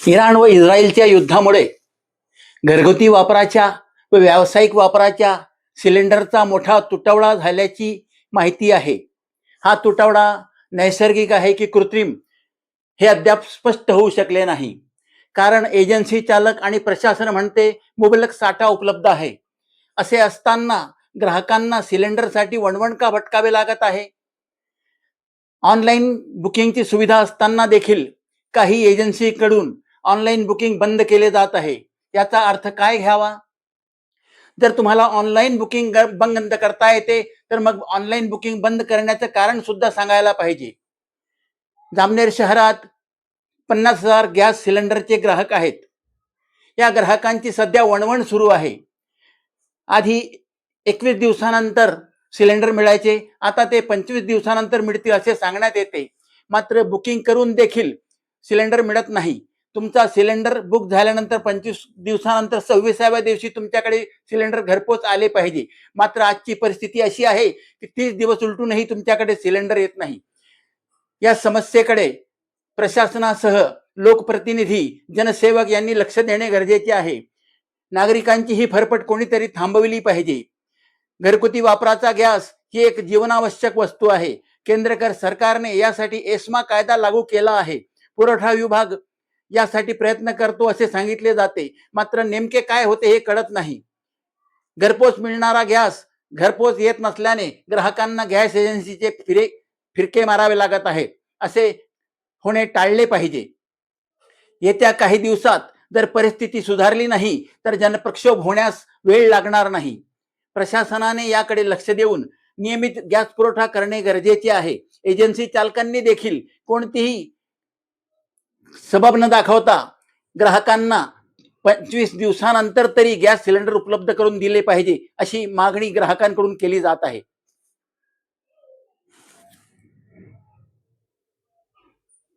Iran व इस्रायलच्या युद्धामुळे घरगुती वापराच्या व व्यावसायिक वापराच्या सिलेंडरचा मोठा तुटवडा झाल्याची माहिती आहे. हा तुटवडा नैसर्गिक आहे की कृत्रिम हे अद्याप स्पष्ट होऊ शकले नाही. कारण एजन्सी चालक आणि प्रशासन म्हणते मुबलक साठा उपलब्ध आहे. असे असताना ग्राहकांना सिलेंडरसाठी वणवण का भटकावे लागत आहे? ऑनलाईन बुकिंगची सुविधा असताना देखील काही एजन्सीकडून ऑनलाईन बुकिंग बंद केले जात आहे. याचा अर्थ काय घ्यावा? जर तुम्हाला ऑनलाईन बुकिंग बंद करता येते तर मग ऑनलाईन बुकिंग बंद करण्याचं कारण सुद्धा सांगायला पाहिजे. जामनेर शहरात 50,000 गॅस सिलेंडरचे ग्राहक आहेत. या ग्राहकांची सध्या वणवण सुरू आहे. आधी 21 दिवसानंतर सिलेंडर मिळायचे, आता ते 25 दिवसानंतर मिळतील असे सांगण्यात येते. मात्र बुकिंग करून देखील सिलेंडर मिळत नाही. तुमचा सिलेंडर बुक झाल्यानंतर 25 दिवसानंतर 26व्या दिवशी तुमच्याकडे सिलेंडर घरपोच आले पाहिजे. मात्र आजची परिस्थिती अशी आहे की 30 दिवस उलटूनही तुमच्याकडे सिलेंडर येत नाही. या समस्येकडे प्रशासनासह लोकप्रतिनिधी, जनसेवक यांनी लक्ष देणे गरजेचे आहे. नागरिकांची ही फरफट कोणीतरी थांबवली पाहिजे. घरगुती वापराचा गॅस ही एक जीवनावश्यक वस्तू आहे. केंद्र सरकारने यासाठी एस्मा कायदा लागू केला आहे. पुरवठा विभाग यासाठी प्रयत्न करतो असे सांगितले जाते. मात्र नेमके काय होते हे कळत नाही. घरपोच मिळणारा गॅस घरपोच येत नसल्याने ग्राहकांना गॅस एजन्सीचे फिरके मारावे लागत आहेत. असे होणे टाळले पाहिजे. येत्या काही दिवसात जर परिस्थिती सुधारली नाही तर जनप्रक्षोभ होण्यास वेळ लागणार नाही. प्रशासनाने याकडे लक्ष देऊन नियमित गॅस पुरवठा करणे गरजेचे आहे. एजन्सी चालकांनी देखील कोणतीही सबब न दाखवता ग्राहकांना 25 दिवसानंतर तरी गॅस सिलेंडर उपलब्ध करून दिले पाहिजे अशी मागणी ग्राहकांकडून केली जात आहे.